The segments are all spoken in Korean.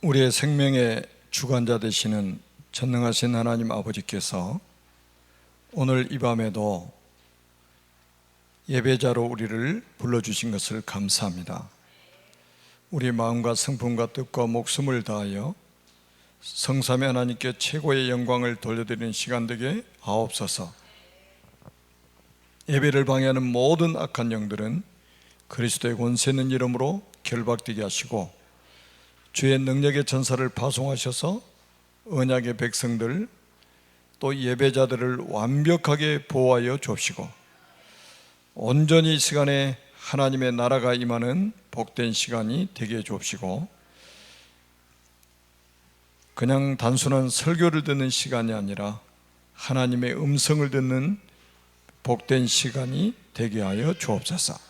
우리의 생명의 주관자 되시는 전능하신 하나님 아버지께서 오늘 이 밤에도 예배자로 우리를 불러주신 것을 감사합니다. 우리 마음과 성품과 뜻과 목숨을 다하여 성삼위 하나님께 최고의 영광을 돌려드리는 시간 되게 하옵소서. 예배를 방해하는 모든 악한 영들은 그리스도의 권세 있는 이름으로 결박되게 하시고, 주의 능력의 전사를 파송하셔서 언약의 백성들 또 예배자들을 완벽하게 보호하여 주옵시고, 온전히 이 시간에 하나님의 나라가 임하는 복된 시간이 되게 해 주옵시고, 그냥 단순한 설교를 듣는 시간이 아니라 하나님의 음성을 듣는 복된 시간이 되게 하여 주옵소서.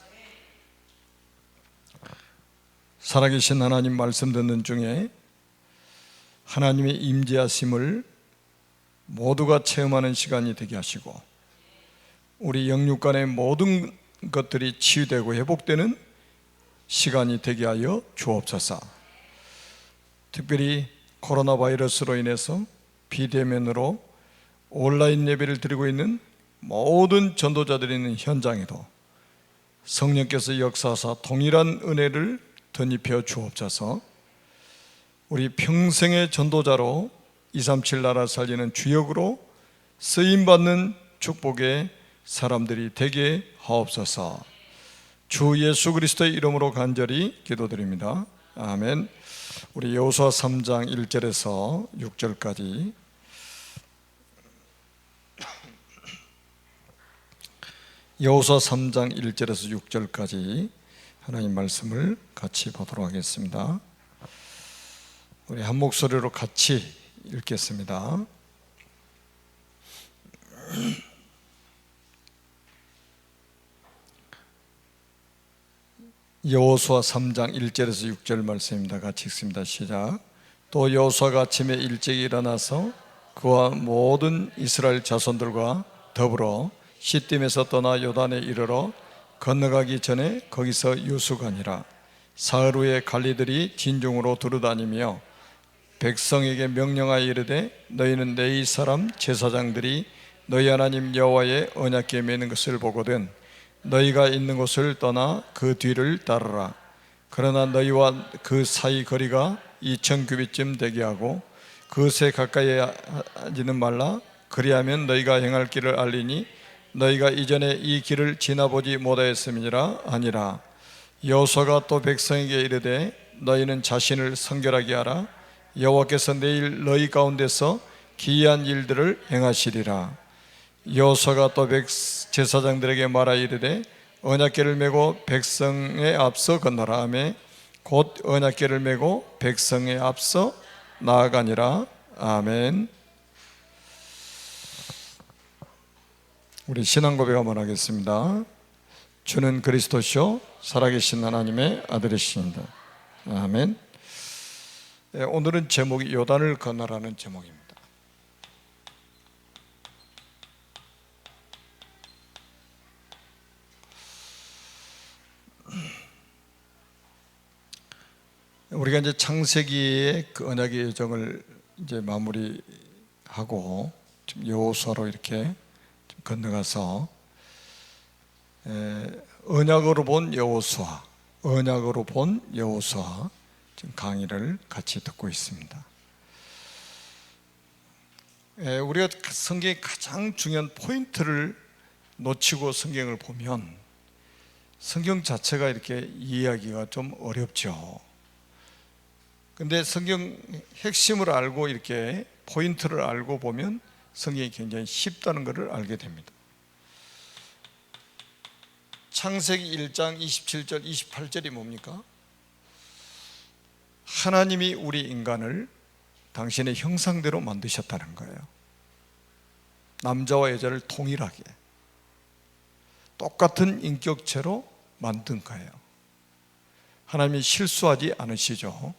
살아계신 하나님 말씀 듣는 중에 하나님의 임재하심을 모두가 체험하는 시간이 되게 하시고, 우리 영육간의 모든 것들이 치유되고 회복되는 시간이 되게 하여 주옵소서. 특별히 코로나 바이러스로 인해서 비대면으로 온라인 예배를 드리고 있는 모든 전도자들이 있는 현장에도 성령께서 역사하사 동일한 은혜를 덧입혀 주옵소서. 우리 평생의 전도자로 237 나라 살리는 주역으로 쓰임받는 축복의 사람들이 되게 하옵소서. 주 예수 그리스도의 이름으로 간절히 기도드립니다. 아멘. 우리 여호수아 3장 1절에서 6절까지 여호수아 3장 1절에서 6절까지 하나님 말씀을 같이 보도록 하겠습니다. 우리 한 목소리로 같이 읽겠습니다. 여호수아 3장 1절에서 6절 말씀입니다. 같이 읽습니다. 시작. 또 여호수아가 아침에 일찍 일어나서 그와 모든 이스라엘 자손들과 더불어 시딤에서 떠나 요단에 이르러 건너가기 전에 거기서 유숙하니라. 사흘 후에 관리들이 진중으로 두루다니며 백성에게 명령하여 이르되, 너희는 내 이 사람 제사장들이 너희 하나님 여호와의 언약궤에 매는 것을 보거든 너희가 있는 곳을 떠나 그 뒤를 따르라. 그러나 너희와 그 사이 거리가 2000규빗쯤 되게 하고 그것에 가까이 하지는 말라. 그리하면 너희가 행할 길을 알리니 너희가 이전에 이 길을 지나보지 못하였음이니라 하니라. 여호수아가 또 백성에게 이르되, 너희는 자신을 성결하게 하라. 여호와께서 내일 너희 가운데서 기이한 일들을 행하시리라. 여호수아가 또 제사장들에게 말하여 이르되, 언약궤를 메고 백성에 앞서 건너라 하며 곧 언약궤를 메고 백성에 앞서 나아가니라. 아멘. 우리 신앙 고백 한번 하겠습니다. 주는 그리스도시요 살아계신 하나님의 아들이십니다. 아멘. 오늘은 제목이 요단을 건너라는 제목입니다. 우리가 이제 창세기의 그 언약의 여정을 이제 마무리하고 지금 여호수아로 이렇게 건너가서 언약으로 본 여호수아, 언약으로 본 여호수아 지금 강의를 같이 듣고 있습니다. 우리가 성경의 가장 중요한 포인트를 놓치고 성경을 보면 성경 자체가 이렇게 이해하기가 좀 어렵죠. 근데 성경 핵심을 알고 이렇게 포인트를 알고 보면 성경이 굉장히 쉽다는 것을 알게 됩니다. 창세기 1장 27절 28절이 뭡니까? 하나님이 우리 인간을 당신의 형상대로 만드셨다는 거예요. 남자와 여자를 동일하게 똑같은 인격체로 만든 거예요. 하나님이 실수하지 않으시죠.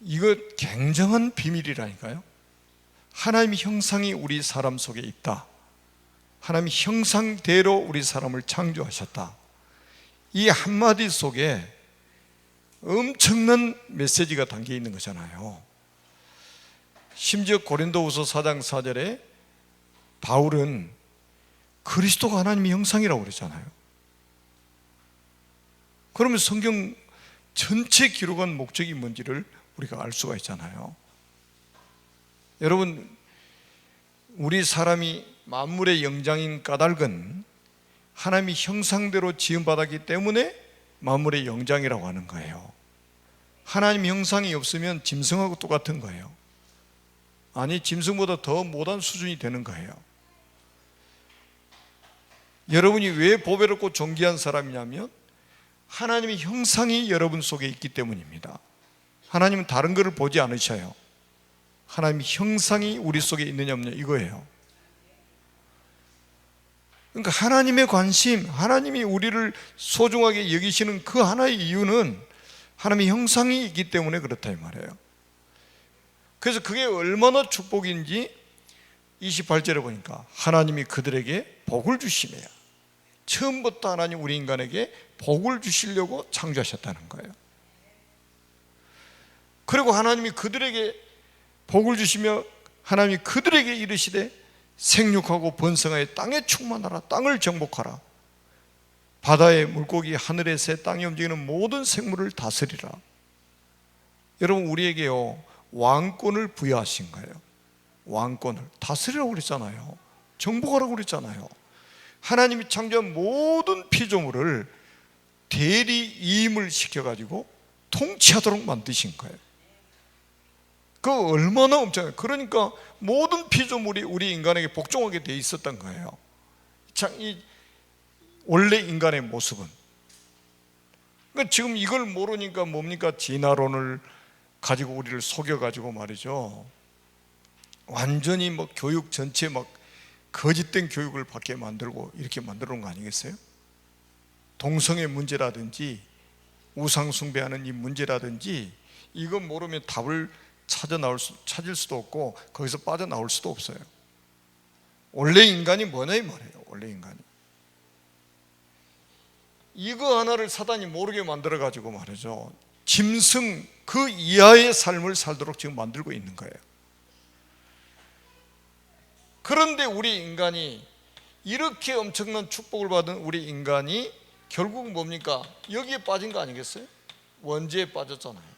이거 굉장한 비밀이라니까요. 하나님의 형상이 우리 사람 속에 있다. 하나님의 형상대로 우리 사람을 창조하셨다. 이 한마디 속에 엄청난 메시지가 담겨 있는 거잖아요. 심지어 고린도후서 4장 4절에 바울은 그리스도가 하나님의 형상이라고 그랬잖아요. 그러면 성경 전체 기록한 목적이 뭔지를 우리가 알 수가 있잖아요. 여러분, 우리 사람이 만물의 영장인 까닭은 하나님의 형상대로 지음받았기 때문에 만물의 영장이라고 하는 거예요. 하나님의 형상이 없으면 짐승하고 똑같은 거예요. 아니, 짐승보다 더 못한 수준이 되는 거예요. 여러분이 왜 보배롭고 존귀한 사람이냐면 하나님의 형상이 여러분 속에 있기 때문입니다. 하나님은 다른 것을 보지 않으셔요. 하나님의 형상이 우리 속에 있느냐 없느냐 이거예요. 그러니까 하나님의 관심, 하나님이 우리를 소중하게 여기시는 그 하나의 이유는 하나님의 형상이 있기 때문에 그렇다 이 말이에요. 그래서 그게 얼마나 축복인지 28절에 보니까 하나님이 그들에게 복을 주시며, 처음부터 하나님 우리 인간에게 복을 주시려고 창조하셨다는 거예요. 그리고 하나님이 그들에게 복을 주시며 하나님이 그들에게 이르시되 생육하고 번성하여 땅에 충만하라, 땅을 정복하라, 바다의 물고기, 하늘의 새, 땅에 움직이는 모든 생물을 다스리라. 여러분, 우리에게요 왕권을 부여하신 거예요. 왕권을 다스리라고 그랬잖아요. 정복하라고 그랬잖아요. 하나님이 창조한 모든 피조물을 대리이임을 시켜가지고 통치하도록 만드신 거예요. 그 얼마나 엄청나요. 그러니까 모든 피조물이 우리 인간에게 복종하게 돼 있었던 거예요. 참, 이 원래 인간의 모습은. 그러니까 지금 이걸 모르니까 뭡니까? 진화론을 가지고 우리를 속여가지고 말이죠, 완전히 뭐 교육 전체 막 거짓된 교육을 받게 만들고 이렇게 만들어 놓은 거 아니겠어요? 동성애 문제라든지 우상 숭배하는 이 문제라든지 이거 모르면 답을 찾을 수도 없고 거기서 빠져나올 수도 없어요. 원래 인간이 뭐냐 이 말이에요. 원래 인간이 이거 하나를 사단이 모르게 만들어 가지고 말이죠, 짐승 그 이하의 삶을 살도록 지금 만들고 있는 거예요. 그런데 우리 인간이 이렇게 엄청난 축복을 받은 우리 인간이 결국 뭡니까? 여기에 빠진 거 아니겠어요? 원죄에 빠졌잖아요.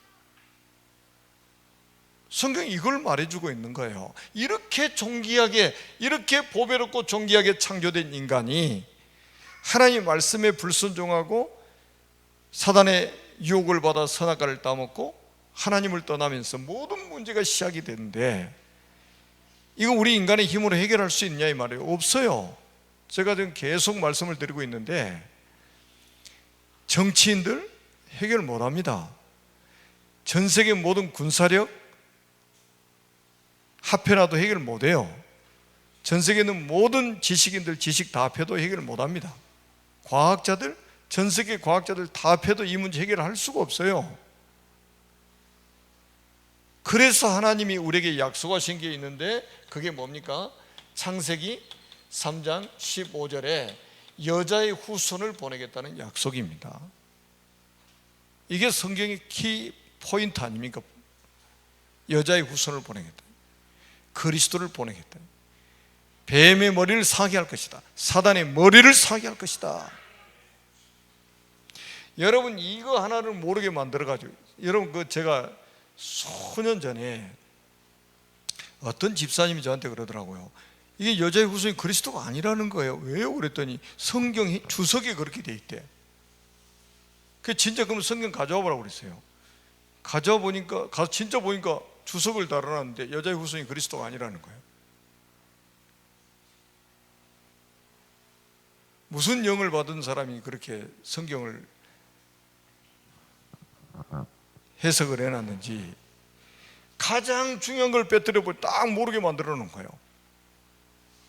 성경이 이걸 말해주고 있는 거예요. 이렇게 존귀하게, 이렇게 보배롭고 존귀하게 창조된 인간이 하나님의 말씀에 불순종하고 사단의 유혹을 받아 선악과를 따먹고 하나님을 떠나면서 모든 문제가 시작이 되는데, 이거 우리 인간의 힘으로 해결할 수 있냐 이 말이에요. 없어요. 제가 지금 계속 말씀을 드리고 있는데 정치인들 해결 못합니다. 전 세계 모든 군사력 합해놔도 해결 못해요. 전 세계 있는 모든 지식인들 지식 다 합해도 해결 못합니다. 과학자들, 전 세계 과학자들 다 합해도 이 문제 해결할 수가 없어요. 그래서 하나님이 우리에게 약속하신 게 있는데 그게 뭡니까? 창세기 3장 15절에 여자의 후손을 보내겠다는 약속입니다. 이게 성경의 키 포인트 아닙니까? 여자의 후손을 보내겠다, 그리스도를 보내겠다, 뱀의 머리를 사게 할 것이다, 사단의 머리를 사게 할 것이다. 여러분, 이거 하나를 모르게 만들어가지고, 여러분 제가 수년 전에 어떤 집사님이 저한테 그러더라고요. 이게 여자의 후손이 그리스도가 아니라는 거예요. 왜요? 그랬더니 성경 주석에 그렇게 돼 있대. 진짜 그럼 성경 가져와 보라고 그랬어요. 가져와 보니까, 진짜 보니까 주석을 달아놨는데 여자의 후손이 그리스도가 아니라는 거예요. 무슨 영을 받은 사람이 그렇게 성경을 해석을 해놨는지 가장 중요한 걸 빼뜨려버리고 딱 모르게 만들어 놓은 거예요.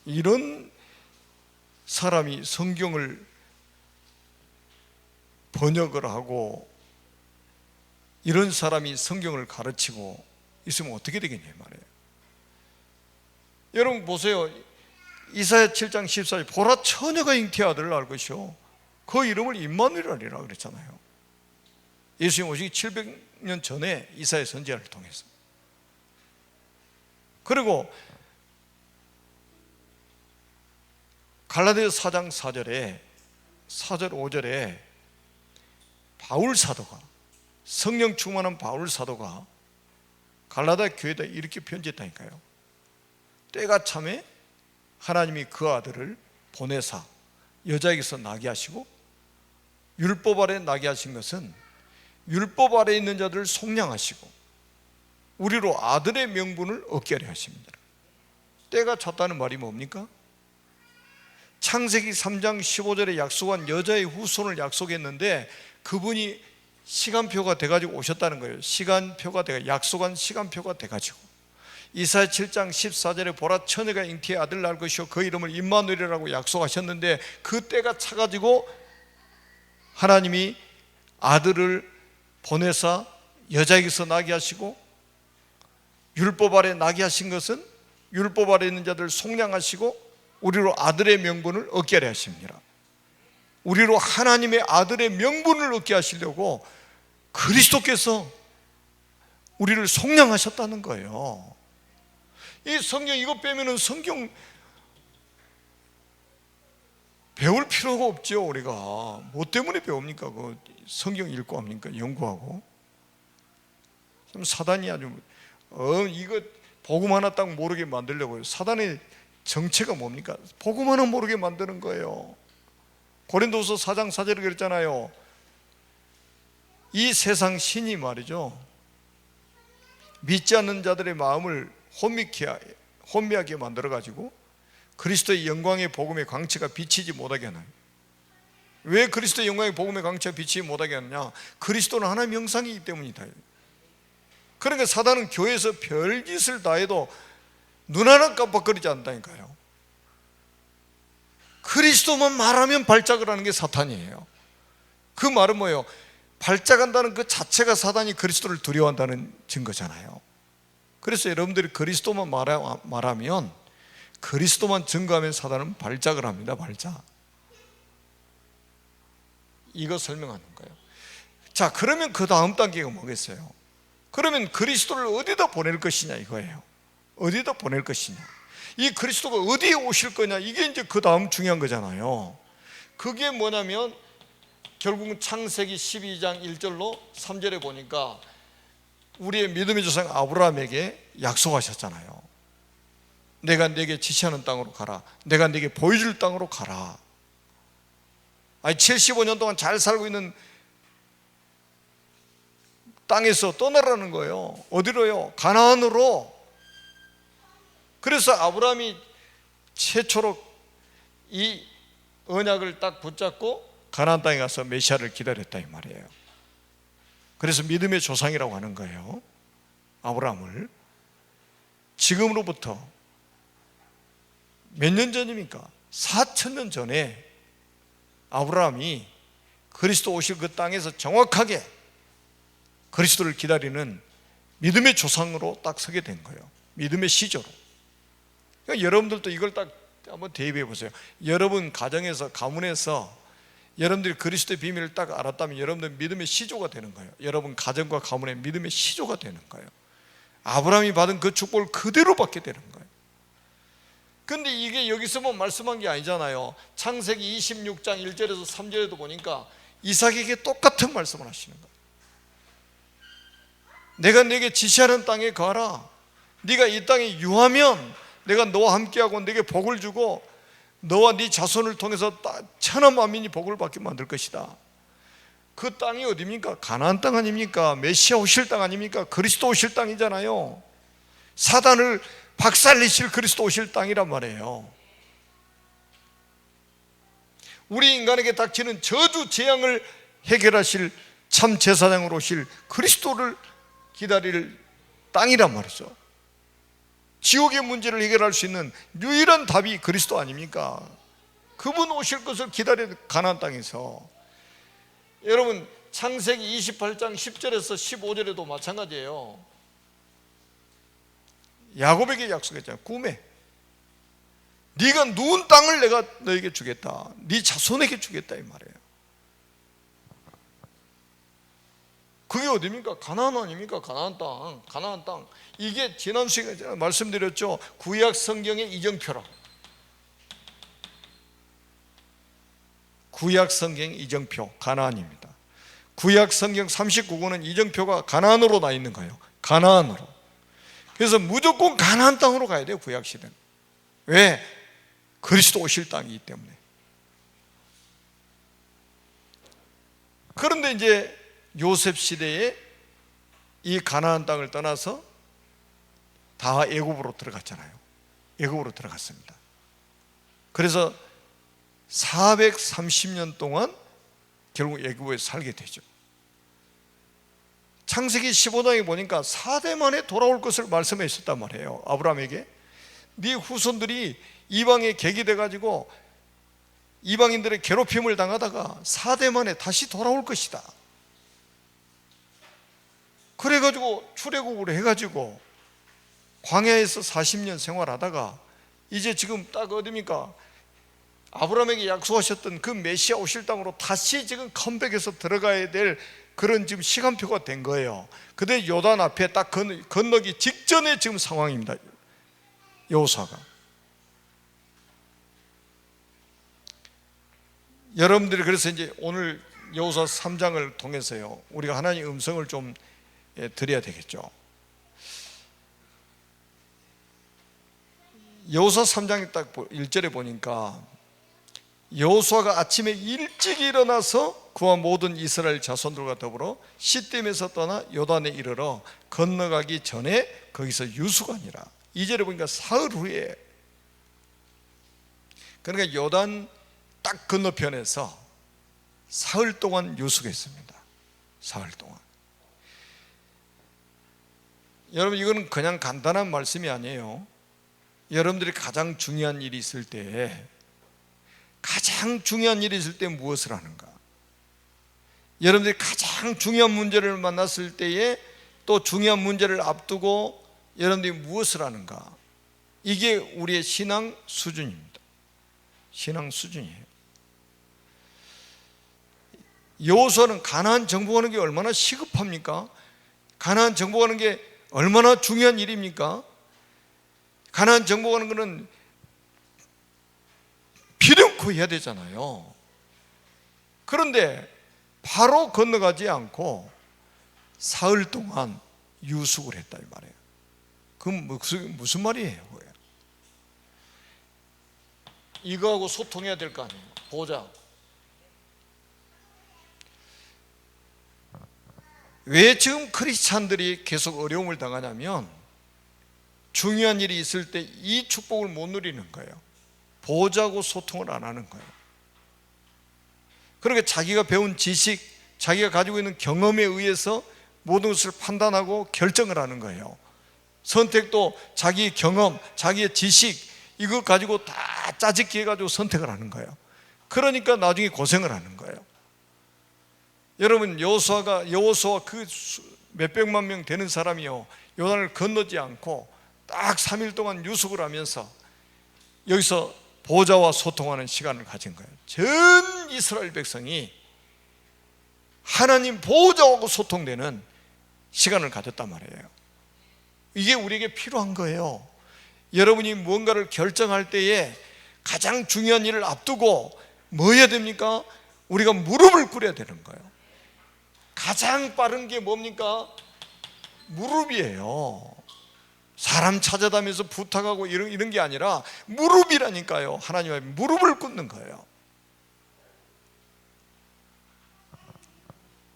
이런 사람이 성경을 번역을 하고 이런 사람이 성경을 가르치고 있으면 어떻게 되겠냐 말이에요. 여러분 보세요. 이사야 7장 14절 보라 처녀가 잉태의 아들을 낳을 것이요 그 이름을 임마누엘이라 그랬잖아요. 예수님 오시기 700년 전에 이사야 선지자를 통해서. 그리고 갈라디아서 4장 4절에 4절 5절에 바울 사도가, 성령 충만한 바울 사도가 갈라디아 교회에다 이렇게 편지했다니까요. 때가 참에 하나님이 그 아들을 보내사 여자에게서 나게 하시고, 율법 아래 나게 하신 것은 율법 아래 있는 자들을 속량하시고 우리로 아들의 명분을 얻게 하려 하십니다. 때가 찼다는 말이 뭡니까? 창세기 3장 15절에 약속한 여자의 후손을 약속했는데 그분이 시간표가 돼가지고 오셨다는 거예요. 시간표가 돼가, 약속한 시간표가 돼가지고. 이사야 7장 14절에 보라 처녀가 잉태의 아들 낳을 것이요 그 이름을 임마누엘이라고 약속하셨는데 그 때가 차가지고 하나님이 아들을 보내사 여자에게서 나게 하시고, 율법 아래 나게 하신 것은 율법 아래 있는 자들을 속량하시고 우리로 아들의 명분을 얻게 하려 하십니다. 우리로 하나님의 아들의 명분을 얻게 하시려고 그리스도께서 우리를 속량하셨다는 거예요. 이 성경 이거 빼면은 성경 배울 필요가 없죠. 우리가 뭐 때문에 배웁니까? 그 성경 읽고 합니까? 연구하고. 좀 사단이 아주 이거 복음 하나 딱 모르게 만들려고요. 사단의 정체가 뭡니까? 복음 하나 모르게 만드는 거예요. 고린도서 4장 4절에 그랬잖아요. 이 세상 신이 말이죠, 믿지 않는 자들의 마음을 혼미하게 만들어가지고 그리스도의 영광의 복음의 광채가 비치지 못하게 하나요? 왜 그리스도의 영광의 복음의 광채가 비치지 못하게 하느냐? 그리스도는 하나님의 형상이기 때문이다. 그러니까 사단은 교회에서 별짓을 다 해도 눈 하나 깜빡거리지 않는다니까요. 그리스도만 말하면 발작을 하는 게 사탄이에요. 그 말은 뭐예요? 발작한다는 그 자체가 사단이 그리스도를 두려워한다는 증거잖아요. 그래서 여러분들이 그리스도만 말하면, 그리스도만 증거하면 사단은 발작을 합니다. 발작. 이거 설명하는 거예요. 자, 그러면 그 다음 단계가 뭐겠어요? 그러면 그리스도를 어디다 보낼 것이냐 이거예요. 어디다 보낼 것이냐, 이 그리스도가 어디에 오실 거냐, 이게 이제 그 다음 중요한 거잖아요. 그게 뭐냐면 결국은 창세기 12장 1절로 3절에 보니까 우리의 믿음의 조상 아브라함에게 약속하셨잖아요. 내가 네게 지시하는 땅으로 가라, 내가 네게 보여줄 땅으로 가라. 아니 75년 동안 잘 살고 있는 땅에서 떠나라는 거예요. 어디로요? 가나안으로. 그래서 아브라함이 최초로 이 언약을 딱 붙잡고 가나안 땅에 가서 메시아를 기다렸다 이 말이에요. 그래서 믿음의 조상이라고 하는 거예요. 아브라함을. 지금으로부터 몇 년 전입니까? 4,000년 전에 아브라함이 그리스도 오실 그 땅에서 정확하게 그리스도를 기다리는 믿음의 조상으로 딱 서게 된 거예요. 믿음의 시조로. 그러니까 여러분들도 이걸 딱 한번 대입해 보세요. 여러분 가정에서, 가문에서 여러분들이 그리스도의 비밀을 딱 알았다면 여러분들 믿음의 시조가 되는 거예요. 여러분 가정과 가문의 믿음의 시조가 되는 거예요. 아브라함이 받은 그 축복을 그대로 받게 되는 거예요. 근데 이게 여기서만 말씀한 게 아니잖아요. 창세기 26장 1절에서 3절에도 보니까 이삭에게 똑같은 말씀을 하시는 거예요. 내가 네게 지시하는 땅에 가라. 네가 이 땅에 유하면 내가 너와 함께하고 네게 복을 주고 너와 네 자손을 통해서 천하 만민이 복을 받게 만들 것이다. 그 땅이 어디입니까? 가나안 땅 아닙니까? 메시아 오실 땅 아닙니까? 그리스도 오실 땅이잖아요. 사단을 박살내실 그리스도 오실 땅이란 말이에요. 우리 인간에게 닥치는 저주 재앙을 해결하실 참 제사장으로 오실 그리스도를 기다릴 땅이란 말이죠. 지옥의 문제를 해결할 수 있는 유일한 답이 그리스도 아닙니까? 그분 오실 것을 기다리는 가나안 땅에서. 여러분 창세기 28장 10절에서 15절에도 마찬가지예요. 야곱에게 약속했잖아요. 꿈에 네가 누운 땅을 내가 너에게 주겠다, 네 자손에게 주겠다 이 말이에요. 그게 어디입니까? 가나안 아닙니까? 가나안 땅, 가나안 땅. 이게 지난 시간에 제가 말씀드렸죠. 구약 성경의 이정표라. 구약 성경 이정표 가나안입니다. 구약 성경 39권은 이정표가 가나안으로 나 있는 거예요. 가나안으로. 그래서 무조건 가나안 땅으로 가야 돼요. 구약 시대는. 왜? 그리스도 오실 땅이기 때문에. 그런데 이제 요셉 시대에 이 가나안 땅을 떠나서 다 애굽으로 들어갔잖아요. 애굽으로 들어갔습니다. 그래서 430년 동안 결국 애굽에 살게 되죠. 창세기 15장에 보니까 4대 만에 돌아올 것을 말씀해 있었단 말이에요. 아브라함에게 네 후손들이 이방에 객이 돼가지고 이방인들의 괴롭힘을 당하다가 4대 만에 다시 돌아올 것이다. 그래가지고 출애굽을 해가지고 광야에서 40년 생활하다가 이제 지금 딱 어디입니까? 아브라함에게 약속하셨던 그 메시아 오실 땅으로 다시 지금 컴백해서 들어가야 될 그런 지금 시간표가 된 거예요. 근데 요단 앞에 딱 건너기 직전의 지금 상황입니다. 여호수아가. 여러분들이 그래서 이제 오늘 여호수아 3장을 통해서요, 우리가 하나님의 음성을 좀 드려야 되겠죠. 여호수아 3장 딱 1절에 보니까 여호수아가 아침에 일찍 일어나서 그와 모든 이스라엘 자손들과 더불어 시딤에서 떠나 요단에 이르러 건너가기 전에 거기서 유숙하니라. 2절에 보니까 사흘 후에, 그러니까 요단 딱 건너편에서 사흘 동안 유숙했습니다. 사흘 동안. 여러분, 이거는 그냥 간단한 말씀이 아니에요. 여러분들이 가장 중요한 일이 있을 때, 가장 중요한 일이 있을 때 무엇을 하는가? 여러분들이 가장 중요한 문제를 만났을 때에 또 중요한 문제를 앞두고 여러분들이 무엇을 하는가? 이게 우리의 신앙 수준입니다. 신앙 수준이에요. 여호수아는 가나안 정복하는 게 얼마나 시급합니까? 가나안 정복하는 게 얼마나 중요한 일입니까? 가나안 정복하는 것은 필요코 해야 되잖아요. 그런데 바로 건너가지 않고 사흘 동안 유숙을 했다 이 말이에요. 그럼 무슨 말이에요? 이거하고 소통해야 될 거 아니에요. 보자. 왜 지금 크리스찬들이 계속 어려움을 당하냐면 중요한 일이 있을 때 이 축복을 못 누리는 거예요. 보자고 소통을 안 하는 거예요. 그러니까 자기가 배운 지식, 자기가 가지고 있는 경험에 의해서 모든 것을 판단하고 결정을 하는 거예요. 선택도 자기의 경험, 자기의 지식 이거 가지고 다 짜집기 해가지고 선택을 하는 거예요. 그러니까 나중에 고생을 하는 거예요. 여러분, 여호수아 그 몇백만 명 되는 사람이요, 요단을 건너지 않고 딱 3일 동안 유숙을 하면서 여기서 보좌와 소통하는 시간을 가진 거예요. 전 이스라엘 백성이 하나님 보좌하고 소통되는 시간을 가졌단 말이에요. 이게 우리에게 필요한 거예요. 여러분이 무언가를 결정할 때에 가장 중요한 일을 앞두고 뭐 해야 됩니까? 우리가 무릎을 꿇어야 되는 거예요. 가장 빠른 게 뭡니까? 무릎이에요. 사람 찾아다니면서 부탁하고 이런 게 아니라 무릎이라니까요. 하나님 앞에 무릎을 꿇는 거예요.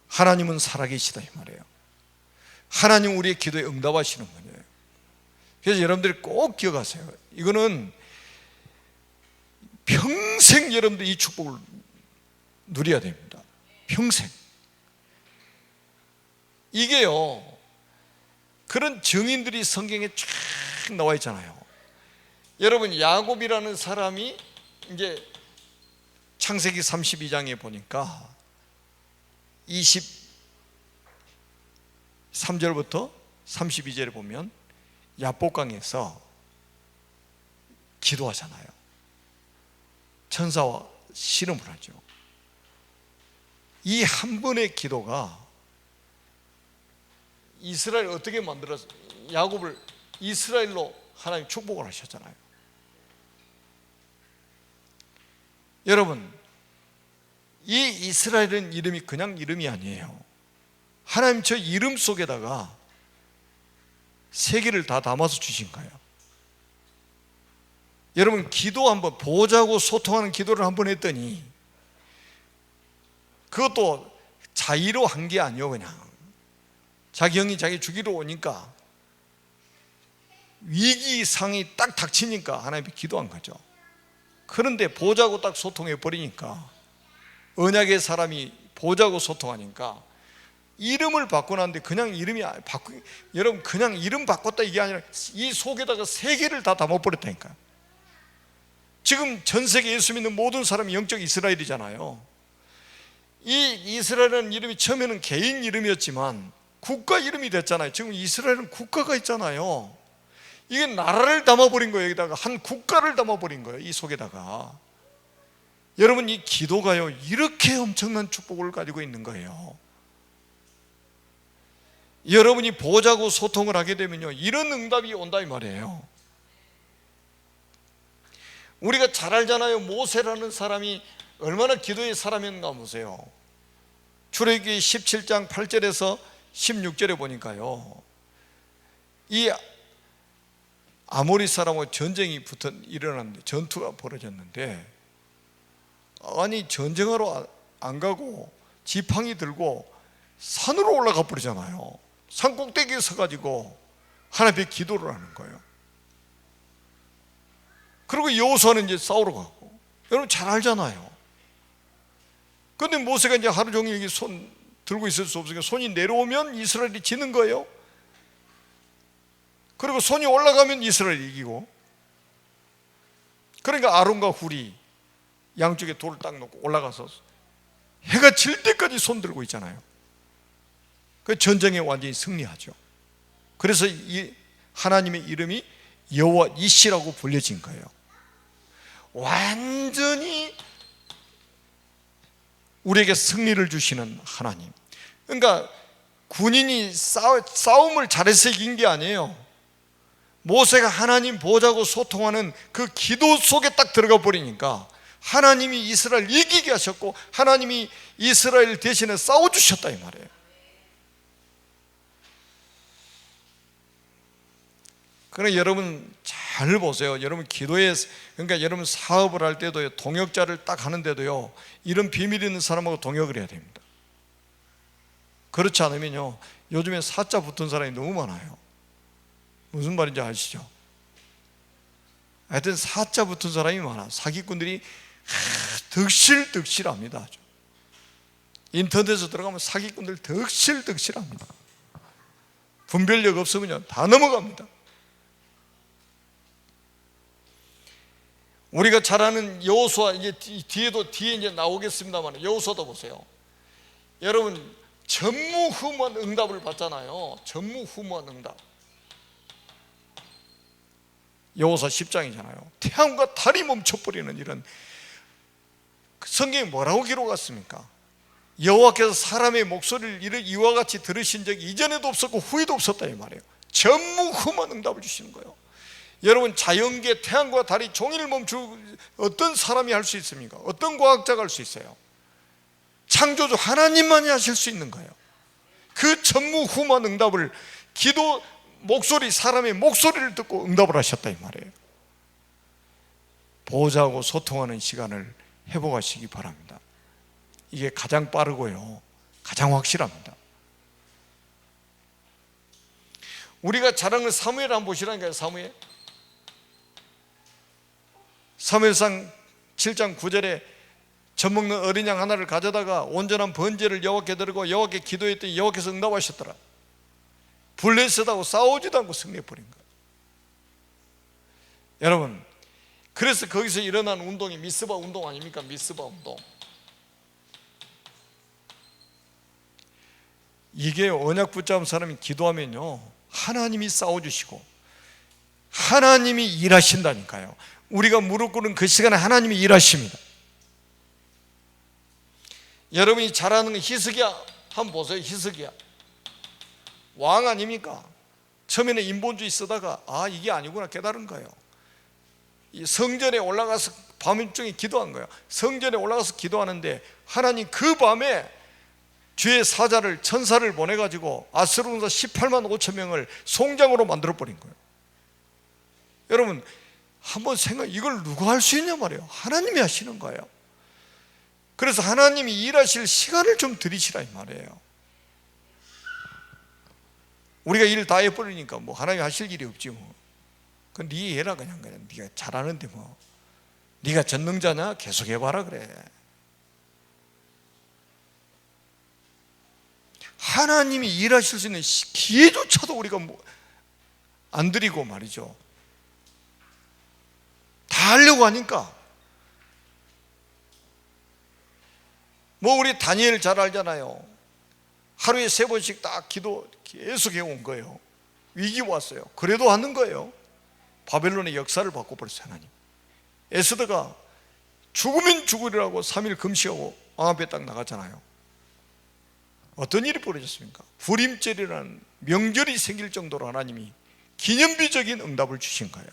하나님은 살아계시다 이 말이에요. 하나님 우리의 기도에 응답하시는 분이에요. 그래서 여러분들이 꼭 기억하세요. 이거는 평생 여러분들 이 축복을 누려야 됩니다. 평생. 이게요, 그런 증인들이 성경에 쫙 나와 있잖아요. 여러분, 야곱이라는 사람이 이제 창세기 32장에 보니까 23절부터 32절에 보면 야복강에서 기도하잖아요. 천사와 씨름을 하죠. 이 한 번의 기도가 이스라엘 어떻게 만들었어요? 야곱을 이스라엘로 하나님 축복을 하셨잖아요. 여러분, 이 이스라엘은 이름이 그냥 이름이 아니에요. 하나님 저 이름 속에다가 세계를 다 담아서 주신 거예요. 여러분, 기도 한번, 보자고 소통하는 기도를 한번 했더니 그것도 자의로 한 게 아니요, 그냥 자기 형이 자기 죽이러 오니까 위기상이 딱 닥치니까 하나님이 기도한 거죠. 그런데 보자고 딱 소통해 버리니까, 언약의 사람이 보자고 소통하니까 이름을 바꿔놨는데 그냥 이름이 여러분, 그냥 이름 바꿨다 이게 아니라 이 속에다가 세계를 다 담아버렸다니까요. 지금 전 세계 예수 믿는 모든 사람이 영적 이스라엘이잖아요. 이 이스라엘은 이름이 처음에는 개인 이름이었지만 국가 이름이 됐잖아요. 지금 이스라엘은 국가가 있잖아요. 이게 나라를 담아버린 거예요. 여기다가 한 국가를 담아버린 거예요, 이 속에다가. 여러분, 이 기도가요, 이렇게 엄청난 축복을 가지고 있는 거예요. 여러분이 보자고 소통을 하게 되면요, 이런 응답이 온다 이 말이에요. 우리가 잘 알잖아요. 모세라는 사람이 얼마나 기도의 사람이었는가 보세요. 출애굽기 17장 8절에서 16절에 보니까요, 이 아모리 사람하고 전쟁이 일어났는데, 전투가 벌어졌는데, 아니 전쟁하러 안 가고 지팡이 들고 산으로 올라가 버리잖아요. 산 꼭대기에 서가지고 하나님께 기도를 하는 거예요. 그리고 여호수아는 이제 싸우러 가고, 여러분 잘 알잖아요. 그런데 모세가 이제 하루 종일 이렇게 손 들고 있을 수 없으니까 손이 내려오면 이스라엘이 지는 거예요. 그리고 손이 올라가면 이스라엘이 이기고. 그러니까 아론과 훌이 양쪽에 돌을 딱 놓고 올라가서 해가 질 때까지 손 들고 있잖아요. 그 전쟁에 완전히 승리하죠. 그래서 이 하나님의 이름이 여호와 이시라고 불려진 거예요. 완전히 우리에게 승리를 주시는 하나님. 그러니까 군인이 싸움을 잘해서 이긴 게 아니에요. 모세가 하나님 보자고 소통하는 그 기도 속에 딱 들어가 버리니까 하나님이 이스라엘 이기게 하셨고, 하나님이 이스라엘 대신에 싸워주셨다 이 말이에요. 그러나 여러분 잘 보세요. 여러분 기도에, 그러니까 여러분 사업을 할 때도요, 동역자를 딱 하는데도요, 이런 비밀 있는 사람하고 동역을 해야 됩니다. 그렇지 않으면요, 요즘에 사자 붙은 사람이 너무 많아요. 무슨 말인지 아시죠? 하여튼 사자 붙은 사람이 많아. 사기꾼들이 득실득실합니다. 아주. 인터넷에 들어가면 사기꾼들 득실득실합니다. 분별력 없으면요 다 넘어갑니다. 우리가 잘 아는 여호수아, 이제 뒤에 이제 나오겠습니다만, 여호수아도 보세요. 여러분 전무후무한 응답을 받잖아요. 전무후무한 응답. 여호수아 10장이잖아요. 태양과 달이 멈춰버리는 이런, 성경에 뭐라고 기록했습니까? 여호와께서 사람의 목소리를 이와 같이 들으신 적이 이전에도 없었고 후에도 없었다 이 말이에요. 전무후무한 응답을 주시는 거예요. 여러분 자연계 태양과 달이 종일 멈추고 어떤 사람이 할 수 있습니까? 어떤 과학자가 할 수 있어요? 창조주 하나님만이 하실 수 있는 거예요. 그 전무후무한 응답을, 기도 목소리, 사람의 목소리를 듣고 응답을 하셨다 이 말이에요. 보호자하고 소통하는 시간을 회복하시기 바랍니다. 이게 가장 빠르고요, 가장 확실합니다. 우리가 잘 아는 사무엘 한번 보시라니까요. 사무엘상 7장 9절에 젖 먹는 어린 양 하나를 가져다가 온전한 번제를 여호와께 드리고 여호와께 기도했더니 여호와께서 응답하셨더라. 블레셋하고 싸우지도 않고 승리해버린 거예요. 여러분, 그래서 거기서 일어난 운동이 미스바 운동 아닙니까? 미스바 운동. 이게 언약 붙잡은 사람이 기도하면요, 하나님이 싸워주시고 하나님이 일하신다니까요. 우리가 무릎 꿇은 그 시간에 하나님이 일하십니다. 여러분이 잘 아는 히스기야 한번 보세요. 히스기야 왕 아닙니까? 처음에는 인본주의 쓰다가 이게 아니구나 깨달은 거예요. 이 성전에 올라가서 밤중에 기도한 거예요. 성전에 올라가서 기도하는데 하나님 그 밤에 주의 사자를 천사를 보내가지고 아스르군사 18만 5천 명을 송장으로 만들어버린 거예요. 여러분 한번 이걸 누가 할 수 있냐 말이에요. 하나님이 하시는 거예요. 그래서 하나님이 일하실 시간을 좀 들이시라 이 말이에요. 우리가 일 다 해버리니까 뭐 하나님이 하실 일이 없지 뭐. 그건 네 해라 그냥 네가 잘하는데 뭐 네가 전능자냐 계속 해봐라 그래. 하나님이 일하실 수 있는 기회조차도 우리가 안 드리고 말이죠. 다 하려고 하니까. 뭐 우리 다니엘 잘 알잖아요. 하루에 3번씩 딱 기도 계속 해온 거예요. 위기 왔어요. 그래도 하는 거예요. 바벨론의 역사를 바꿔버렸어요 하나님. 에스더가 죽으면 죽으리라고 3일 금식하고 왕 앞에 딱 나갔잖아요. 어떤 일이 벌어졌습니까? 불임절이라는 명절이 생길 정도로 하나님이 기념비적인 응답을 주신 거예요.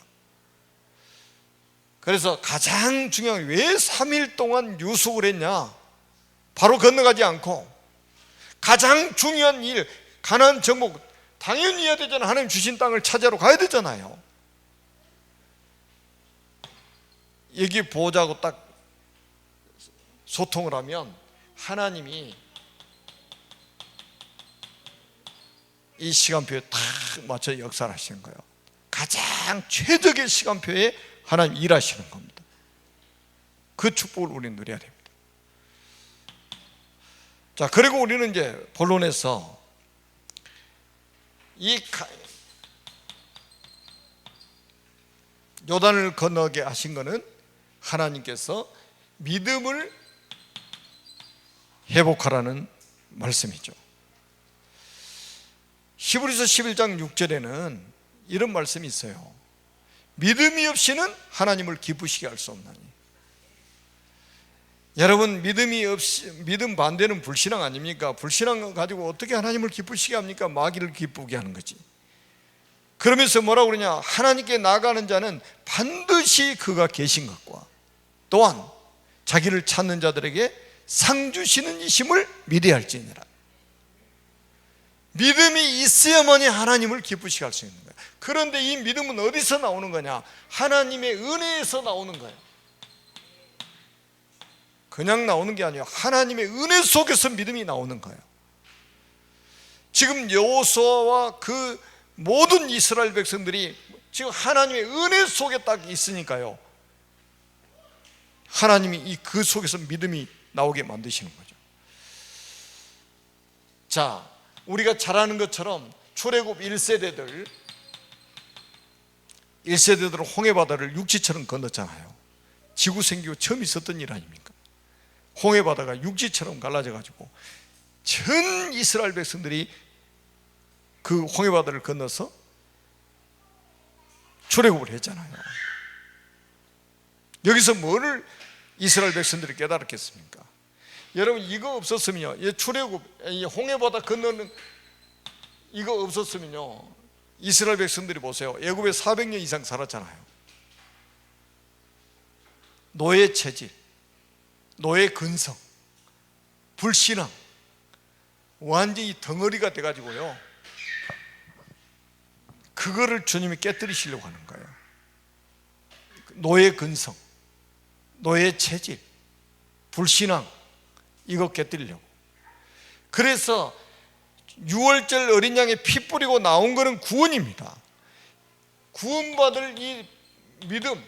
그래서 가장 중요한 왜 3일 동안 유숙을 했냐? 바로 건너가지 않고 가장 중요한 일, 가나안 정복 당연히 해야 되잖아요. 하나님 주신 땅을 차지하러 가야 되잖아요. 여기 보자고 딱 소통을 하면 하나님이 이 시간표에 딱 맞춰 역사를 하시는 거예요. 가장 최적의 시간표에 하나님 일하시는 겁니다. 그 축복을 우리는 누려야 됩니다. 자, 그리고 우리는 이제 본론에서 이 요단을 건너게 하신 것은 하나님께서 믿음을 회복하라는 말씀이죠. 히브리서 11장 6절에는 이런 말씀이 있어요. 믿음이 없이는 하나님을 기쁘시게 할 수 없나니. 여러분 믿음 반대는 불신앙 아닙니까? 불신앙 가지고 어떻게 하나님을 기쁘시게 합니까? 마귀를 기쁘게 하는 거지. 그러면서 뭐라고 그러냐? 하나님께 나아가는 자는 반드시 그가 계신 것과 또한 자기를 찾는 자들에게 상 주시는 이심을 믿어야 할지니라. 믿음이 있어야만이 하나님을 기쁘시게 할 수 있는 거예요. 그런데 이 믿음은 어디서 나오는 거냐? 하나님의 은혜에서 나오는 거예요. 그냥 나오는 게 아니에요. 하나님의 은혜 속에서 믿음이 나오는 거예요. 지금 여호수아와 그 모든 이스라엘 백성들이 지금 하나님의 은혜 속에 딱 있으니까요. 하나님이 그 속에서 믿음이 나오게 만드시는 거죠. 자, 우리가 잘 아는 것처럼 출애굽 1세대들은 홍해바다를 육지처럼 건넜잖아요. 지구 생기고 처음 있었던 일 아닙니까? 홍해바다가 육지처럼 갈라져가지고 전 이스라엘 백성들이 그 홍해바다를 건너서 출애굽을 했잖아요. 여기서 뭐를 이스라엘 백성들이 깨달았겠습니까? 여러분 이거 없었으면요, 출애굽, 홍해바다 건너는 이거 없었으면요, 이스라엘 백성들이 보세요. 애굽에 400년 이상 살았잖아요. 노예 체질, 노예 근성, 불신앙, 완전히 덩어리가 돼가지고요, 그거를 주님이 깨뜨리시려고 하는 거예요. 노예 근성, 노예 체질, 불신앙, 이거 깨뜨리려고. 그래서 6월절 어린 양의 피 뿌리고 나온 것은 구원입니다. 구원받을 이 믿음,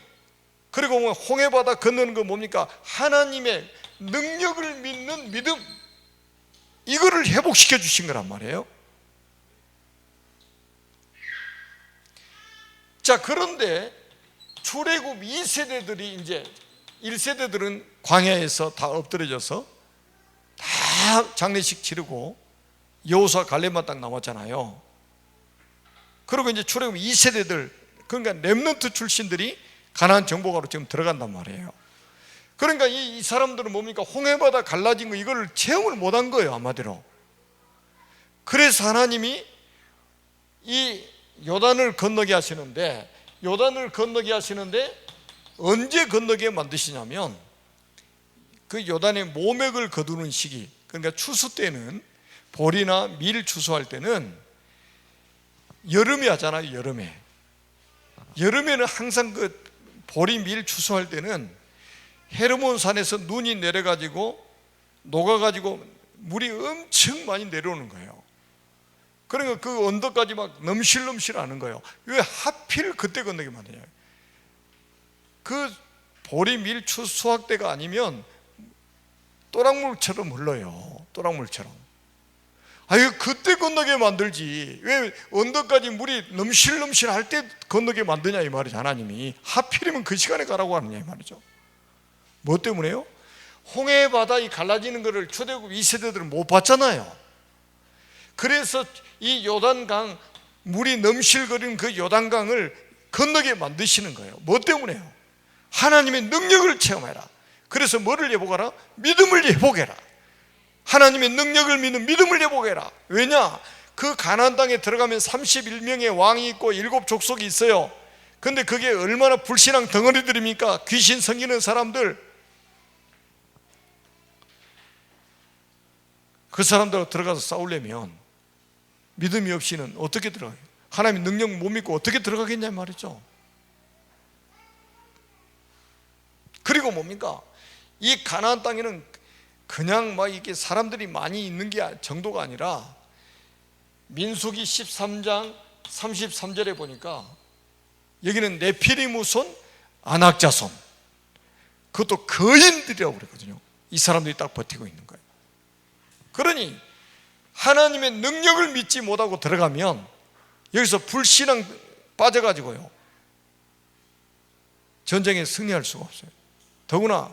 그리고 홍해바다 건너는 건 뭡니까? 하나님의 능력을 믿는 믿음, 이거를 회복시켜 주신 거란 말이에요. 자, 그런데 출애굽 2세대들이 이제 1세대들은 광야에서 다 엎드려져서 다 장례식 치르고 여호수아 갈렙만 딱 남았잖아요. 그리고 이제 출애굽 2세대들, 그러니까 렘넌트 출신들이 가나안 정복하러 지금 들어간단 말이에요. 그러니까 이 사람들은 뭡니까? 홍해바다 갈라진 거 이걸 체험을 못한 거예요, 한마디로. 그래서 하나님이 이 요단을 건너게 하시는데, 언제 건너게 만드시냐면 그 요단의 모맥을 거두는 시기, 그러니까 추수 때는, 보리나 밀 추수할 때는 여름에 하잖아요. 여름에는 항상 그 보리 밀 추수할 때는 헤르몬 산에서 눈이 내려가지고 녹아가지고 물이 엄청 많이 내려오는 거예요. 그러니까 그 언덕까지 막 넘실넘실하는 거예요. 왜 하필 그때 건너게 만드냐? 그 보리 밀 추수할 때가 아니면 또랑물처럼 흘러요. 또랑물처럼. 아유, 그때 건너게 만들지. 왜 언덕까지 물이 넘실넘실할 때 건너게 만드냐 이 말이죠. 하나님이 하필이면 그 시간에 가라고 하느냐 이 말이죠. 뭐 때문에요? 홍해 바다에 갈라지는 것을 초대국 2세대들은 못 봤잖아요. 그래서 이 요단강, 물이 넘실거리는 그 요단강을 건너게 만드시는 거예요. 뭐 때문에요? 하나님의 능력을 체험해라. 그래서 뭐를 예복하라? 믿음을 예복해라. 하나님의 능력을 믿는 믿음을 예복해라. 왜냐? 그 가나안 땅에 들어가면 31명의 왕이 있고 7족속이 있어요. 근데 그게 얼마나 불신앙 덩어리들입니까? 귀신 섬기는 사람들. 그 사람들하고 들어가서 싸우려면 믿음이 없이는 어떻게 들어가요? 하나님의 능력 못 믿고 어떻게 들어가겠냐 말이죠. 그리고 뭡니까? 이 가나안 땅에는 그냥 막 이렇게 사람들이 많이 있는 게 정도가 아니라, 민수기 13장 33절에 보니까 여기는 네피림 후손, 아낙 자손, 그것도 거인들이라고 그랬거든요. 이 사람들이 딱 버티고 있는 거예요. 그러니 하나님의 능력을 믿지 못하고 들어가면 여기서 불신앙 빠져가지고요, 전쟁에 승리할 수가 없어요. 더구나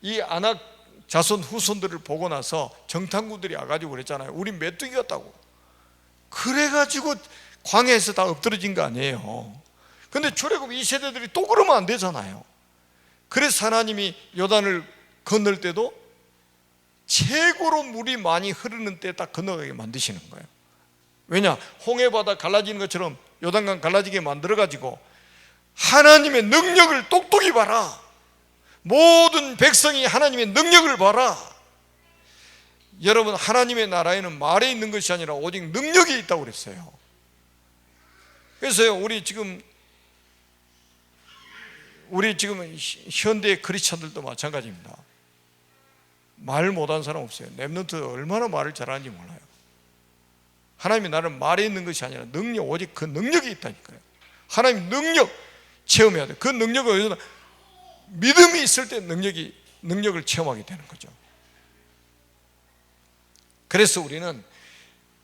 이 아낙 자손 후손들을 보고 나서 정탐꾼들이 와가지고 그랬잖아요. 우리 메뚜기 같다고. 그래가지고 광야에서 다 엎드러진 거 아니에요. 근데 출애굽 2세대들이 또 그러면 안 되잖아요. 그래서 하나님이 요단을 건널 때도 최고로 물이 많이 흐르는 때 딱 건너가게 만드시는 거예요. 왜냐? 홍해바다 갈라지는 것처럼 요단강 갈라지게 만들어가지고 하나님의 능력을 똑똑히 봐라. 모든 백성이 하나님의 능력을 봐라. 여러분, 하나님의 나라에는 말에 있는 것이 아니라 오직 능력이 있다고 그랬어요. 그래서 우리 지금 현대 크리스찬들도 마찬가지입니다. 말 못하는 사람 없어요. 랩런트 얼마나 말을 잘하는지 몰라요. 하나님의 나라는 말에 있는 것이 아니라 능력, 오직 그 능력이 있다니까요. 하나님 능력 체험해야 돼요. 그 능력을 어디서, 믿음이 있을 때 능력을 체험하게 되는 거죠. 그래서 우리는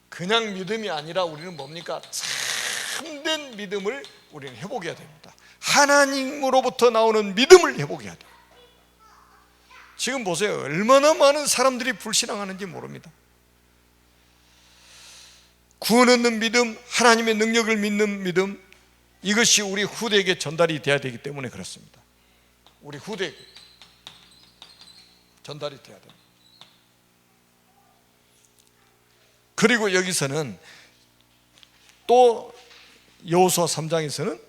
그냥 믿음이 아니라 우리는 뭡니까? 참된 믿음을 우리는 회복해야 됩니다. 하나님으로부터 나오는 믿음을 회복해야 돼요. 지금 보세요. 얼마나 많은 사람들이 불신앙하는지 모릅니다. 구원 얻는 믿음, 하나님의 능력을 믿는 믿음, 이것이 우리 후대에게 전달이 돼야 되기 때문에 그렇습니다. 우리 후대에게 전달이 돼야 됩니다. 그리고 여기서는 또 여호수아 3장에서는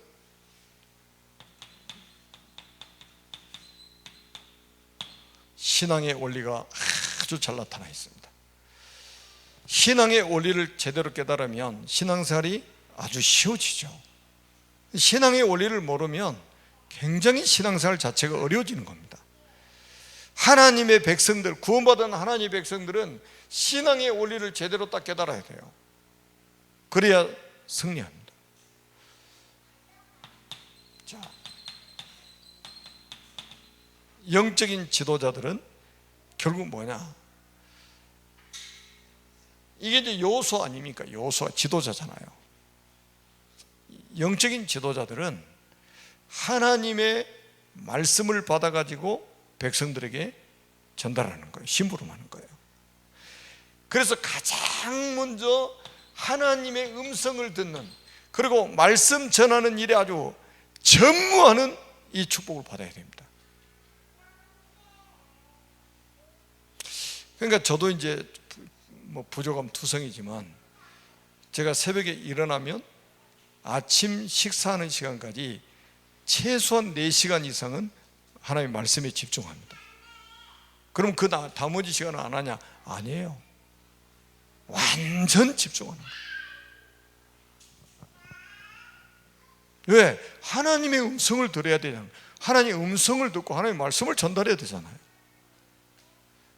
신앙의 원리가 아주 잘 나타나 있습니다. 신앙의 원리를 제대로 깨달으면 신앙생활이 아주 쉬워지죠. 신앙의 원리를 모르면 굉장히 신앙생활 자체가 어려워지는 겁니다. 하나님의 백성들, 구원받은 하나님의 백성들은 신앙의 원리를 제대로 딱 깨달아야 돼요. 그래야 승리합니다. 자, 영적인 지도자들은 결국 뭐냐? 이게 이제 여호수아 아닙니까? 여호수아 지도자잖아요. 영적인 지도자들은 하나님의 말씀을 받아가지고 백성들에게 전달하는 거예요. 심부름하는 거예요. 그래서 가장 먼저 하나님의 음성을 듣는, 그리고 말씀 전하는 일에 아주 전무하는 이 축복을 받아야 됩니다. 그러니까 저도 이제 뭐 부족함 투성이지만 제가 새벽에 일어나면 아침 식사하는 시간까지 최소한 4시간 이상은 하나님의 말씀에 집중합니다. 그럼 그 나머지 시간은 안 하냐? 아니에요. 완전 집중합니다. 왜? 하나님의 음성을 들어야 되잖아요. 하나님의 음성을 듣고 하나님의 말씀을 전달해야 되잖아요.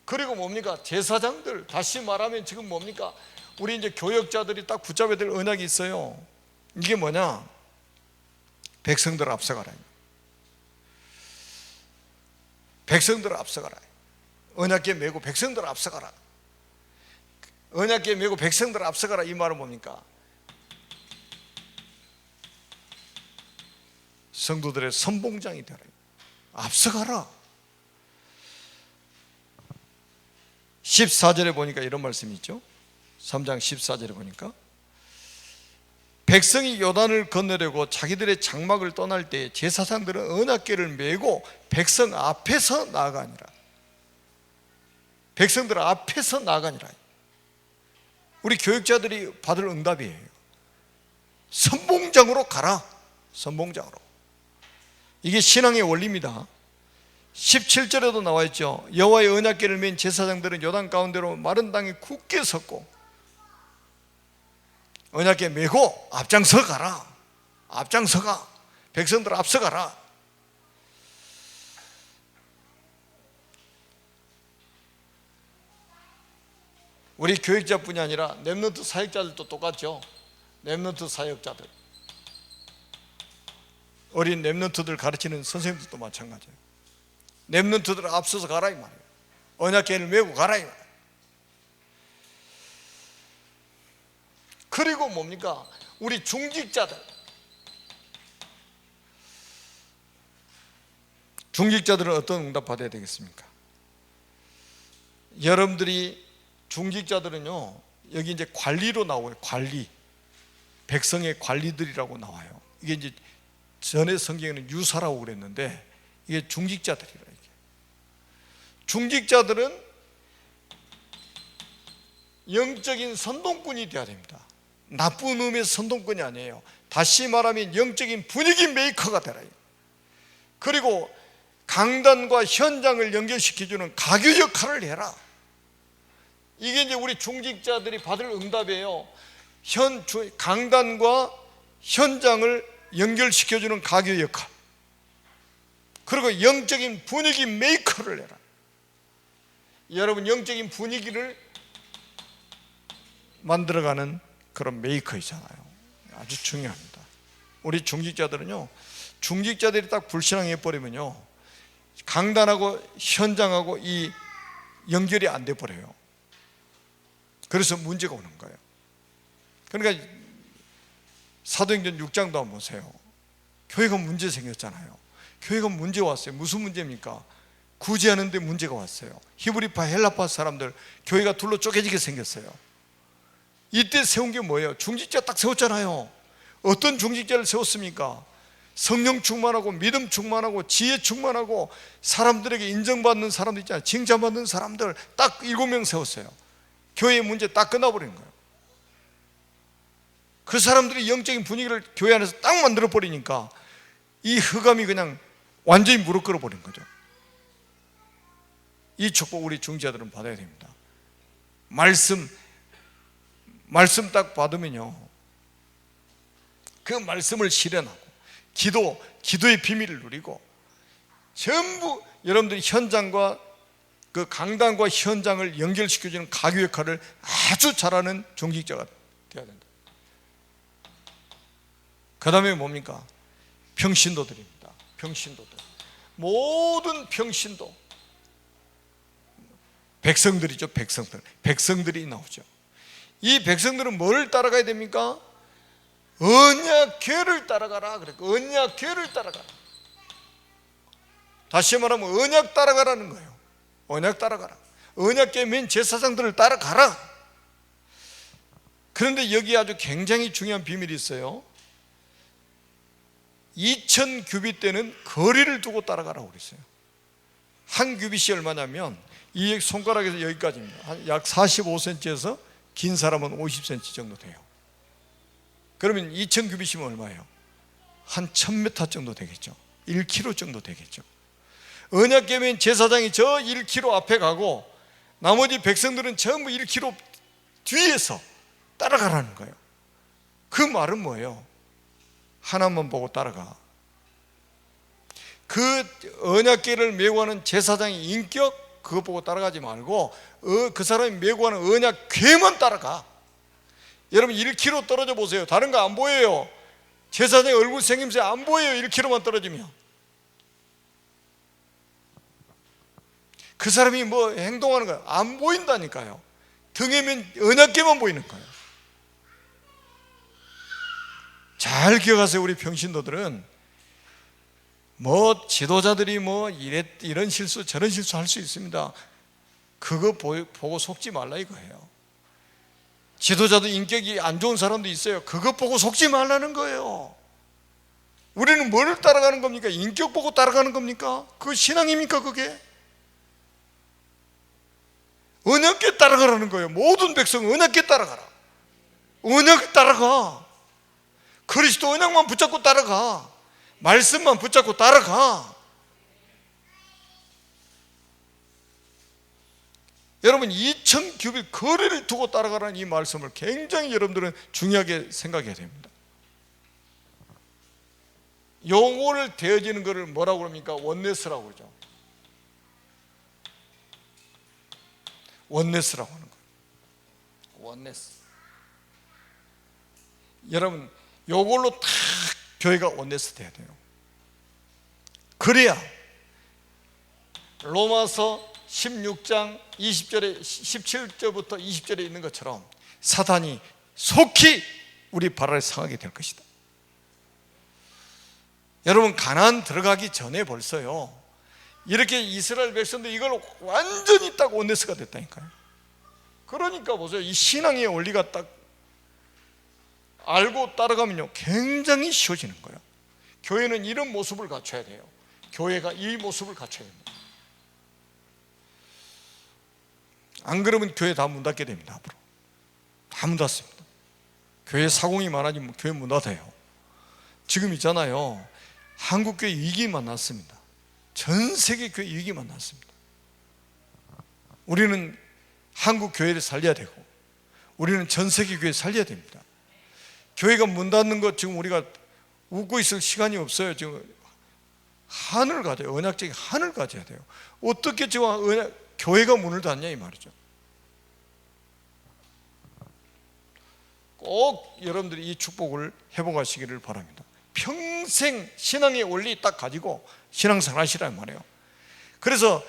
그리고 뭡니까? 제사장들, 다시 말하면 지금 뭡니까? 우리 이제 교역자들이 딱 붙잡아야 될 언약이 있어요. 이게 뭐냐? 백성들을 앞서가라. 백성들을 앞서가라. 언약궤 메고 백성들을 앞서가라. 언약궤 메고 백성들을 앞서가라. 이 말은 뭡니까? 성도들의 선봉장이 되라. 앞서가라. 14절에 보니까 이런 말씀이 있죠. 3장 14절에 보니까 백성이 요단을 건너려고 자기들의 장막을 떠날 때 제사장들은 언약궤를 메고 백성 앞에서 나아가니라. 백성들 앞에서 나아가니라. 우리 교육자들이 받을 응답이에요. 선봉장으로 가라. 선봉장으로. 이게 신앙의 원리입니다. 17절에도 나와 있죠. 여호와의 언약궤를 맨 제사장들은 요단 가운데로 마른 땅에 굳게 섰고 언약궤 메고 앞장서 가라. 앞장서가. 백성들 앞서가라. 우리 교육자뿐이 아니라 렘넌트 사역자들도 똑같죠. 렘넌트 사역자들, 어린 렘넌트들 가르치는 선생님들도 마찬가지예요. 렘넌트들 앞서서 가라 이 말이에요. 언약궤를 메고 가라 이 말이에요. 그리고 뭡니까? 우리 중직자들, 중직자들은 어떤 응답 받아야 되겠습니까? 여러분들이 중직자들은요, 여기 이제 관리로 나와요. 관리, 백성의 관리들이라고 나와요. 이게 이제 전에 성경에는 유사라고 그랬는데 이게 중직자들이라. 이게 중직자들은 영적인 선동꾼이 되어야 됩니다. 나쁜 의미의 선동꾼이 아니에요. 다시 말하면 영적인 분위기 메이커가 되라. 그리고 강단과 현장을 연결시켜주는 가교 역할을 해라. 이게 이제 우리 중직자들이 받을 응답이에요. 강단과 현장을 연결시켜주는 가교 역할, 그리고 영적인 분위기 메이커를 해라. 여러분, 영적인 분위기를 만들어가는 그런 메이커이잖아요. 아주 중요합니다. 우리 중직자들은요, 중직자들이 딱 불신앙해 버리면요, 강단하고 현장하고 이 연결이 안 돼 버려요. 그래서 문제가 오는 거예요. 그러니까 사도행전 6장도 한번 보세요. 교회가 문제 생겼잖아요. 교회가 문제 왔어요. 무슨 문제입니까? 구제하는데 문제가 왔어요. 히브리파 헬라파 사람들 교회가 둘로 쪼개지게 생겼어요. 이때 세운 게 뭐예요? 중직자 딱 세웠잖아요. 어떤 중직자를 세웠습니까? 성령 충만하고 믿음 충만하고 지혜 충만하고 사람들에게 인정받는 사람들 있잖아요. 칭찬받는 사람들 딱 7명 세웠어요. 교회의 문제 딱 끝나버린 거예요. 그 사람들이 영적인 분위기를 교회 안에서 딱 만들어 버리니까 이 흑암이 그냥 완전히 무릎 꿇어 버린 거죠. 이 축복 우리 중직자들은 받아야 됩니다. 말씀 딱 받으면요, 그 말씀을 실현하고 기도의 비밀을 누리고 전부 여러분들이 현장과 그 강단과 현장을 연결시켜주는 가교 역할을 아주 잘하는 중직자가 되어야 된다. 그 다음에 뭡니까? 평신도들입니다. 평신도들, 모든 평신도, 백성들이죠. 백성들이 나오죠. 이 백성들은 뭘 따라가야 됩니까? 언약궤를 따라가라. 그래. 언약궤를 따라가라. 다시 말하면 언약 따라가라는 거예요. 언약 따라가라. 언약궤 맨 제사장들을 따라가라. 그런데 여기 아주 굉장히 중요한 비밀이 있어요. 2000규빗 때는 거리를 두고 따라가라고 그랬어요. 한 규빗이 얼마냐면 이 손가락에서 여기까지입니다. 약 45cm에서 긴 사람은 50cm 정도 돼요. 그러면 2000규빗이면 얼마예요? 한 1000m 정도 되겠죠. 1km 정도 되겠죠. 언약궤면 제사장이 저 1km 앞에 가고 나머지 백성들은 전부 1km 뒤에서 따라가라는 거예요. 그 말은 뭐예요? 하나만 보고 따라가. 그 언약궤를 메고 가는 제사장의 인격 그거 보고 따라가지 말고 그 사람이 메고 가는 언약궤만 따라가. 여러분 1km 떨어져 보세요. 다른 거 안 보여요. 제사장의 얼굴 생김새 안 보여요. 1km만 떨어지면. 그 사람이 뭐 행동하는 거야 안 보인다니까요. 등에면 언약궤만 보이는 거예요. 잘 기억하세요. 우리 평신도들은 뭐 지도자들이 뭐 이런 실수 저런 실수 할 수 있습니다. 그거 보고 속지 말라 이거예요. 지도자도 인격이 안 좋은 사람도 있어요. 그거 보고 속지 말라는 거예요. 우리는 뭘 따라가는 겁니까? 인격 보고 따라가는 겁니까? 그 신앙입니까 그게? 언약궤 따라가라는 거예요. 모든 백성 언약궤 따라가라. 언약궤 따라가. 그리스도 언약만 붙잡고 따라가. 말씀만 붙잡고 따라가. 여러분 2000규빗 거리를 두고 따라가라는 이 말씀을 굉장히 여러분들은 중요하게 생각해야 됩니다. 영혼을 되어지는 것을 뭐라고 그럽니까? 원네스라고 그러죠. 원네스라고 하는 거예요. 원네스. 여러분 요걸로 딱 교회가 원네스 돼야 돼요. 그래야 로마서 16장 20절에 17절부터 20절에 있는 것처럼 사단이 속히 우리 발을 상하게 될 것이다. 여러분 가나안 들어가기 전에 벌써요 이렇게 이스라엘 백성들이 이걸 완전히 딱 원네스가 됐다니까요. 그러니까 보세요. 이 신앙의 원리가 딱 알고 따라가면요 굉장히 쉬워지는 거예요. 교회는 이런 모습을 갖춰야 돼요. 교회가 이 모습을 갖춰야 됩니다. 안 그러면 교회 다 문 닫게 됩니다. 앞으로 다 문 닫습니다. 교회 사공이 많아지면 교회 문 닫아요. 지금 있잖아요 한국교회 위기 만났습니다. 전 세계 교회 위기 만났습니다. 우리는 한국 교회를 살려야 되고 우리는 전 세계 교회 살려야 됩니다. 교회가 문 닫는 것 지금 우리가 웃고 있을 시간이 없어요. 지금 한을 가져요. 언약적인 한을 가져야 돼요. 어떻게 지금 교회가 문을 닫냐 이 말이죠. 꼭 여러분들이 이 축복을 회복하시기를 바랍니다. 평생 신앙의 원리 딱 가지고 신앙생활 하시란 말이에요. 그래서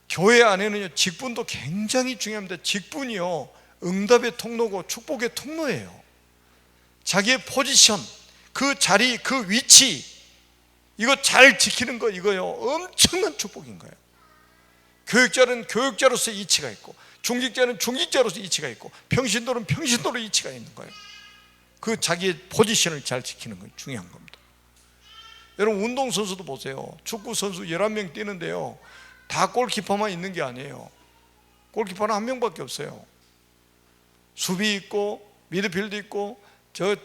교회 안에는요 직분도 굉장히 중요합니다. 직분이요 응답의 통로고 축복의 통로예요. 자기의 포지션, 그 자리, 그 위치 이거 잘 지키는 거 이거요 엄청난 축복인 거예요. 교육자는 교육자로서의 이치가 있고 중직자는 중직자로서의 이치가 있고 평신도는 평신도로의 이치가 있는 거예요. 그 자기의 포지션을 잘 지키는 건 중요한 겁니다. 여러분 운동선수도 보세요. 축구선수 11명 뛰는데요 다 골키퍼만 있는 게 아니에요. 골키퍼는 한 명밖에 없어요. 수비 있고 미드필드 있고 저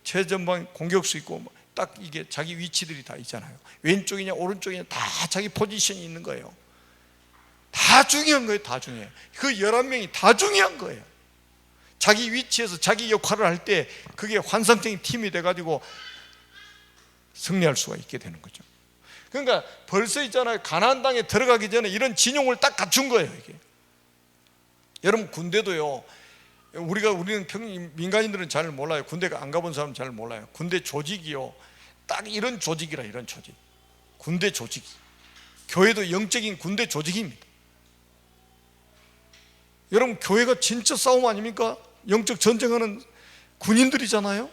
최전방 공격수 있고 딱 이게 자기 위치들이 다 있잖아요. 왼쪽이냐 오른쪽이냐 다 자기 포지션이 있는 거예요. 다 중요한 거예요. 다 중요해요. 그 11명이 다 중요한 거예요. 자기 위치에서 자기 역할을 할 때 그게 환상적인 팀이 돼가지고 승리할 수가 있게 되는 거죠. 그러니까 벌써 있잖아요 가나안 땅에 들어가기 전에 이런 진용을 딱 갖춘 거예요. 이게 여러분 군대도요 우리는 민간인들은 잘 몰라요. 군대 안 가본 사람은 잘 몰라요. 군대 조직이요 딱 이런 조직이라. 이런 조직 군대 조직. 교회도 영적인 군대 조직입니다. 여러분 교회가 진짜 싸움 아닙니까? 영적 전쟁하는 군인들이잖아요.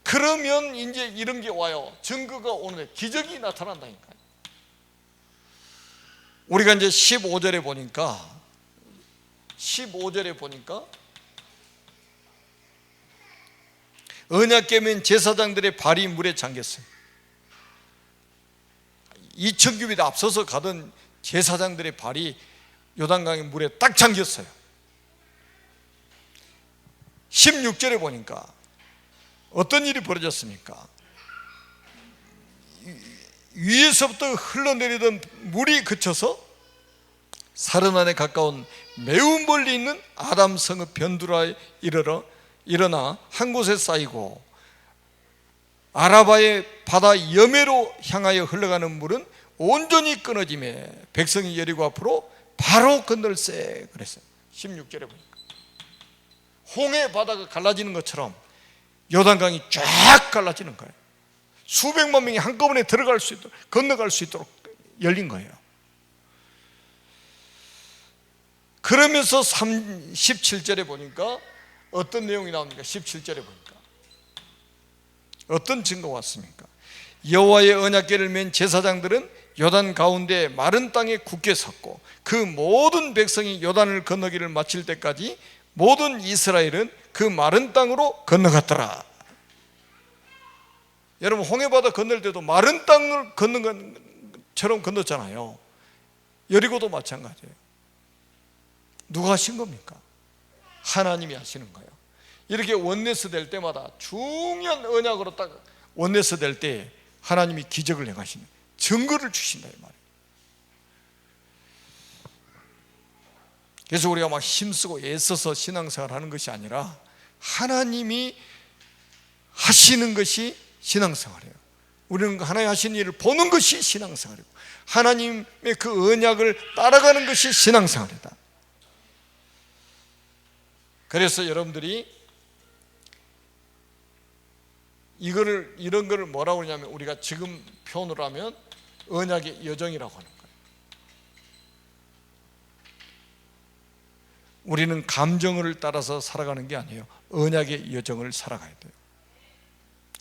그러면 이제 이런 게 와요. 증거가 오는데 기적이 나타난다니까요. 우리가 이제 15절에 보니까 언약궤면 제사장들의 발이 물에 잠겼어요. 2000규빗 앞서서 가던 제사장들의 발이 요단강의 물에 딱 잠겼어요. 16절에 보니까 어떤 일이 벌어졌습니까? 위에서부터 흘러내리던 물이 그쳐서 사르난에 가까운 매우 멀리 있는 아담 성읍 변두라에 일어나 한 곳에 쌓이고, 아라바의 바다 여매로 향하여 흘러가는 물은 온전히 끊어지매 백성이 여리고 앞으로 바로 건널세 그랬어요. 16절에 보니까 홍해 바다가 갈라지는 것처럼 요단강이 쫙 갈라지는 거예요. 수백만 명이 한꺼번에 들어갈 수 있도록, 건너갈 수 있도록 열린 거예요. 그러면서 17절에 보니까 어떤 내용이 나옵니까? 17절에 보니까 어떤 증거가 왔습니까? 여호와의 언약궤를 맨 제사장들은 요단 가운데 마른 땅에 굳게 섰고, 그 모든 백성이 요단을 건너기를 마칠 때까지 모든 이스라엘은 그 마른 땅으로 건너갔더라. 여러분, 홍해바다 건널 때도 마른 땅을 건넌 것처럼 건넜잖아요. 여리고도 마찬가지예요. 누가 하신 겁니까? 하나님이 하시는 거예요. 이렇게 원네스 될 때마다 중요한 언약으로 딱 원네스 될 때 하나님이 기적을 행하시는, 증거를 주신다 이 말이에요. 그래서 우리가 막 힘쓰고 애써서 신앙생활 하는 것이 아니라 하나님이 하시는 것이 신앙생활이에요. 우리는 하나님 하시는 일을 보는 것이 신앙생활이고, 하나님의 그 언약을 따라가는 것이 신앙생활이다. 그래서 여러분들이 이런 거를 뭐라고 하냐면, 우리가 지금 표현으로 하면 언약의 여정이라고 하는 거예요. 우리는 감정을 따라서 살아가는 게 아니에요. 언약의 여정을 살아가야 돼요.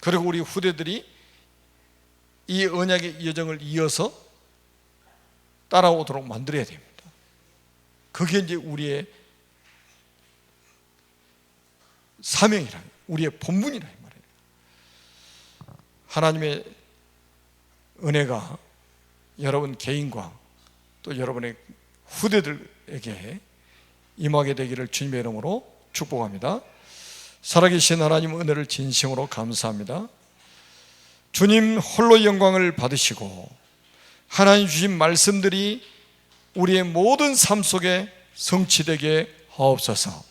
그리고 우리 후대들이 이 언약의 여정을 이어서 따라오도록 만들어야 됩니다. 그게 이제 우리의 사명이라, 우리의 본분이라 이 말이에요. 하나님의 은혜가 여러분 개인과 또 여러분의 후대들에게 임하게 되기를 주님의 이름으로 축복합니다. 살아계신 하나님 은혜를 진심으로 감사합니다. 주님 홀로 영광을 받으시고, 하나님 주신 말씀들이 우리의 모든 삶 속에 성취되게 하옵소서.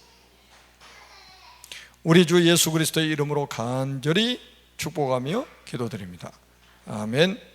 우리 주 예수 그리스도의 이름으로 간절히 축복하며 기도드립니다. 아멘.